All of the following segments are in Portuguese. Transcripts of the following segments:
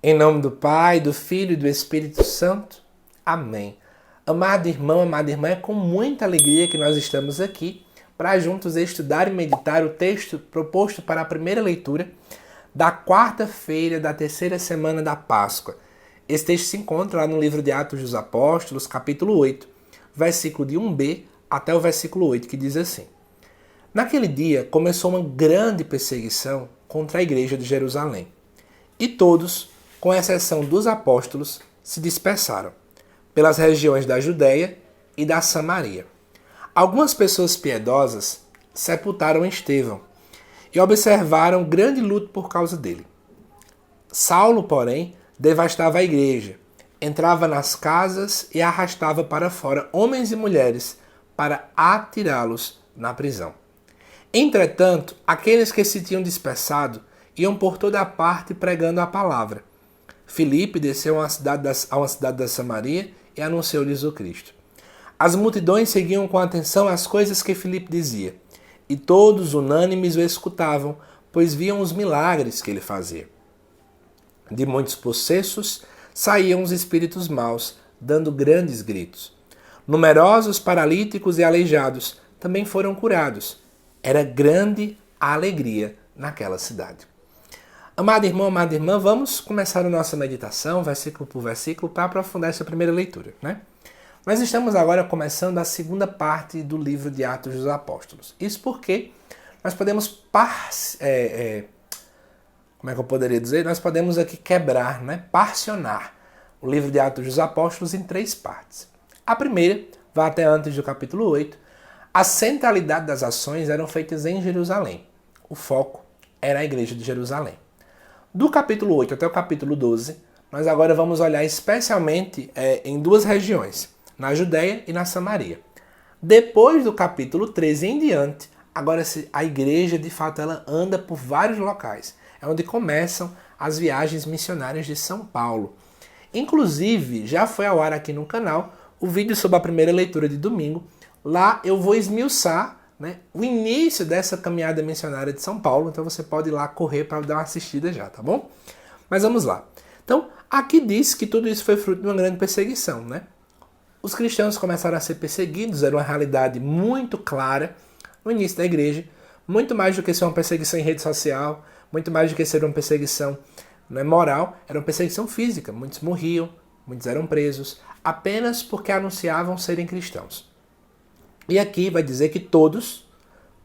Em nome do Pai, do Filho e do Espírito Santo. Amém. Amado irmão, amada irmã, é com muita alegria que nós estamos aqui para juntos estudar e meditar o texto proposto para a primeira leitura da quarta-feira da terceira semana da Páscoa. Esse texto se encontra lá no livro de Atos dos Apóstolos, capítulo 8, versículo de 1b até o versículo 8, que diz assim: Naquele dia começou uma grande perseguição contra a igreja de Jerusalém, e todos, com exceção dos apóstolos, se dispersaram pelas regiões da Judéia e da Samaria. Algumas pessoas piedosas sepultaram Estevão e observaram grande luto por causa dele. Saulo, porém, devastava a igreja, entrava nas casas e arrastava para fora homens e mulheres para atirá-los na prisão. Entretanto, aqueles que se tinham dispersado iam por toda a parte pregando a palavra. Filipe desceu a uma cidade da Samaria e anunciou-lhes o Cristo. As multidões seguiam com atenção as coisas que Filipe dizia, e todos unânimes o escutavam, pois viam os milagres que ele fazia. De muitos possessos saíam os espíritos maus, dando grandes gritos. Numerosos paralíticos e aleijados também foram curados. Era grande a alegria naquela cidade. Amado irmão, amada irmã, vamos começar a nossa meditação, versículo por versículo, para aprofundar essa primeira leitura, né? Nós estamos agora começando a segunda parte do livro de Atos dos Apóstolos. Isso porque nós podemos como é que eu poderia dizer? Nós podemos aqui quebrar, né? Parcionar o livro de Atos dos Apóstolos em três partes. A primeira vai até antes do capítulo 8. A centralidade das ações eram feitas em Jerusalém. O foco era a igreja de Jerusalém. Do capítulo 8 até o capítulo 12, nós agora vamos olhar especialmente em duas regiões, na Judéia e na Samaria. Depois do capítulo 13 em diante, agora a igreja de fato ela anda por vários locais. É onde começam as viagens missionárias de São Paulo. Inclusive, já foi ao ar aqui no canal o vídeo sobre a primeira leitura de domingo. Lá eu vou esmiuçar, né, o início dessa caminhada missionária de São Paulo, então você pode ir lá correr para dar uma assistida já, tá bom? Mas vamos lá. Então, aqui diz que tudo isso foi fruto de uma grande perseguição, né? Os cristãos começaram a ser perseguidos, era uma realidade muito clara no início da igreja, muito mais do que ser uma perseguição em rede social, muito mais do que ser uma perseguição, né, moral, era uma perseguição física. Muitos morriam, muitos eram presos, apenas porque anunciavam serem cristãos. E aqui vai dizer que todos,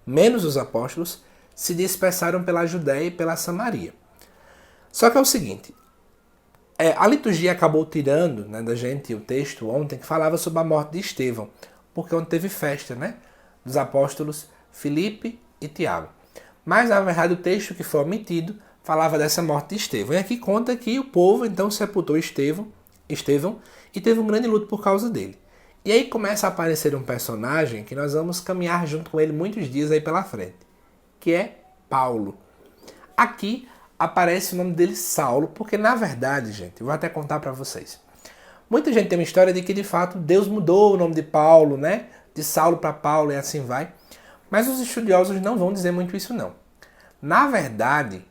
menos os apóstolos, se dispersaram pela Judéia e pela Samaria. Só que é o seguinte, a liturgia acabou tirando, né, da gente o texto ontem que falava sobre a morte de Estevão, porque ontem teve festa, né, dos apóstolos Filipe e Tiago. Mas, na verdade, o texto que foi omitido falava dessa morte de Estevão. E aqui conta que o povo então sepultou Estevão e teve um grande luto por causa dele. E aí começa a aparecer um personagem que nós vamos caminhar junto com ele muitos dias aí pela frente, que é Paulo. Aqui aparece o nome dele Saulo, porque na verdade, gente, eu vou até contar para vocês. Muita gente tem uma história de que de fato Deus mudou o nome de Paulo, né? De Saulo para Paulo e assim vai. Mas os estudiosos não vão dizer muito isso não. Na verdade,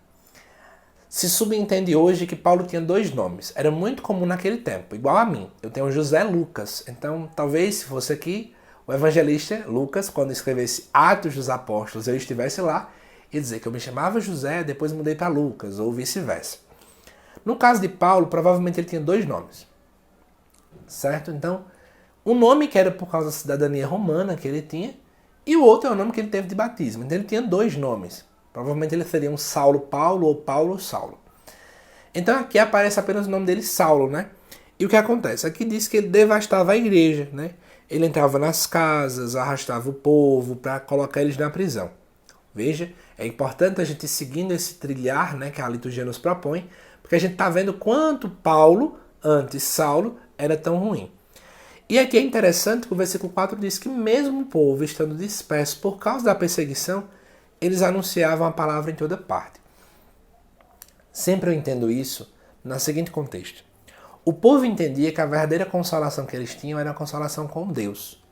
se subentende hoje que Paulo tinha dois nomes. Era muito comum naquele tempo, igual a mim. Eu tenho José Lucas. Então, talvez, se fosse aqui, o evangelista Lucas, quando escrevesse Atos dos Apóstolos, eu estivesse lá e dizer que eu me chamava José, depois mudei para Lucas, ou vice-versa. No caso de Paulo, provavelmente ele tinha dois nomes. Certo? Então, um nome que era por causa da cidadania romana que ele tinha, e o outro é o nome que ele teve de batismo. Então ele tinha dois nomes. Provavelmente ele seria um Saulo Paulo ou Paulo Saulo. Então aqui aparece apenas o nome dele Saulo, né? E o que acontece? Aqui diz que ele devastava a igreja, né? Ele entrava nas casas, arrastava o povo para colocar eles na prisão. Veja, é importante a gente ir seguindo esse trilhar, né, que a liturgia nos propõe, porque a gente está vendo quanto Paulo, antes Saulo, era tão ruim. E aqui é interessante que o versículo 4 diz que mesmo o povo estando disperso por causa da perseguição, eles anunciavam a palavra em toda parte. Sempre eu entendo isso no seguinte contexto. O povo entendia que a verdadeira consolação que eles tinham era a consolação com Deus.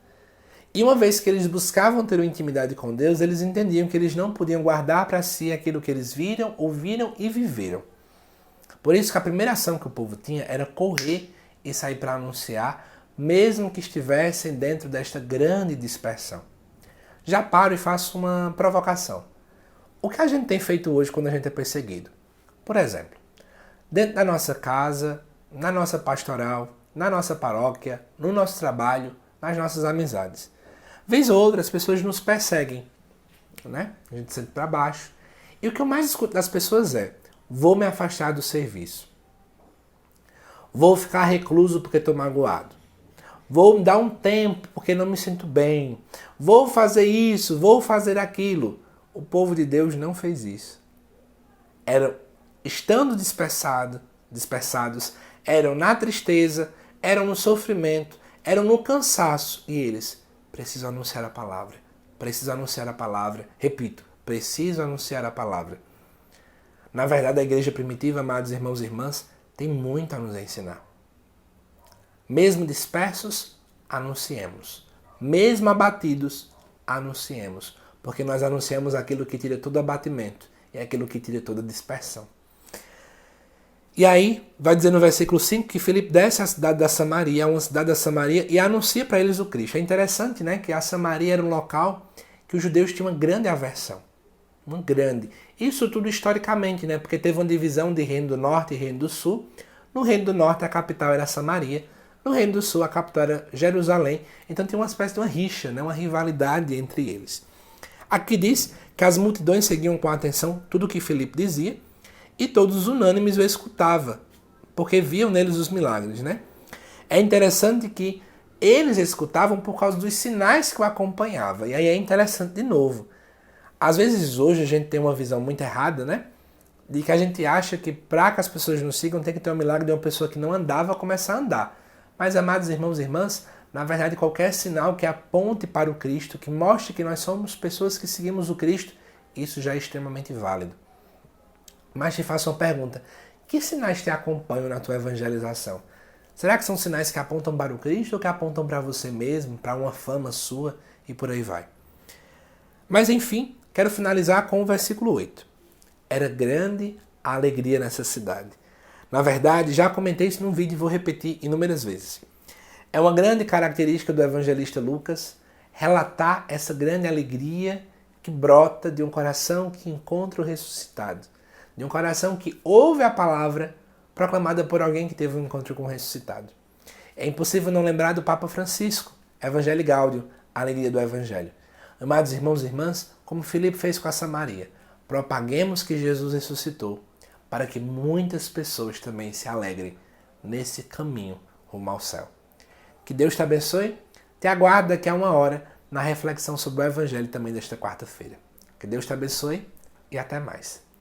E uma vez que eles buscavam ter uma intimidade com Deus, eles entendiam que eles não podiam guardar para si aquilo que eles viram, ouviram e viveram. Por isso que a primeira ação que o povo tinha era correr e sair para anunciar, mesmo que estivessem dentro desta grande dispersão. Já paro e faço uma provocação. O que a gente tem feito hoje quando a gente é perseguido? Por exemplo, dentro da nossa casa, na nossa pastoral, na nossa paróquia, no nosso trabalho, nas nossas amizades. Vez ou outra, as pessoas nos perseguem, né? A gente senta para baixo. E o que eu mais escuto das pessoas é: vou me afastar do serviço. Vou ficar recluso porque estou magoado. Vou me dar um tempo porque não me sinto bem. Vou fazer isso, vou fazer aquilo. O povo de Deus não fez isso. Estando dispersados, eram na tristeza, eram no sofrimento, eram no cansaço. E eles precisam anunciar a palavra. Precisam anunciar a palavra. Repito, precisam anunciar a palavra. Na verdade, a igreja primitiva, amados irmãos e irmãs, tem muito a nos ensinar. Mesmo dispersos, anunciemos. Mesmo abatidos, anunciemos. Porque nós anunciamos aquilo que tira todo abatimento e aquilo que tira toda dispersão. E aí, vai dizer no versículo 5 que Filipe desce à cidade da Samaria, a uma cidade da Samaria, e anuncia para eles o Cristo. É interessante, né, que a Samaria era um local que os judeus tinham uma grande aversão. Uma grande. Isso tudo historicamente, né, porque teve uma divisão de Reino do Norte e Reino do Sul. No Reino do Norte, a capital era Samaria. No Reino do Sul, a capital era Jerusalém. Então tinha uma espécie de uma rixa, né, uma rivalidade entre eles. Aqui diz que as multidões seguiam com atenção tudo o que Filipe dizia, e todos unânimes o escutavam, porque viam neles os milagres, né? É interessante que eles escutavam por causa dos sinais que o acompanhavam. E aí é interessante de novo. Às vezes hoje a gente tem uma visão muito errada, né? De que a gente acha que para que as pessoas nos sigam tem que ter um milagre de uma pessoa que não andava começar a andar. Mas, amados irmãos e irmãs, na verdade qualquer sinal que aponte para o Cristo, que mostre que nós somos pessoas que seguimos o Cristo, isso já é extremamente válido. Mas te faço uma pergunta: que sinais te acompanham na tua evangelização? Será que são sinais que apontam para o Cristo ou que apontam para você mesmo, para uma fama sua e por aí vai? Mas enfim, quero finalizar com o versículo 8. Era grande a alegria nessa cidade. Na verdade, já comentei isso num vídeo e vou repetir inúmeras vezes. É uma grande característica do evangelista Lucas relatar essa grande alegria que brota de um coração que encontra o ressuscitado. De um coração que ouve a palavra proclamada por alguém que teve um encontro com o ressuscitado. É impossível não lembrar do Papa Francisco, Evangelii Gaudium, a alegria do Evangelho. Amados irmãos e irmãs, como Filipe fez com a Samaria, propaguemos que Jesus ressuscitou, para que muitas pessoas também se alegrem nesse caminho rumo ao céu. Que Deus te abençoe. Te aguardo daqui a 1 hora na reflexão sobre o Evangelho também desta quarta-feira. Que Deus te abençoe e até mais.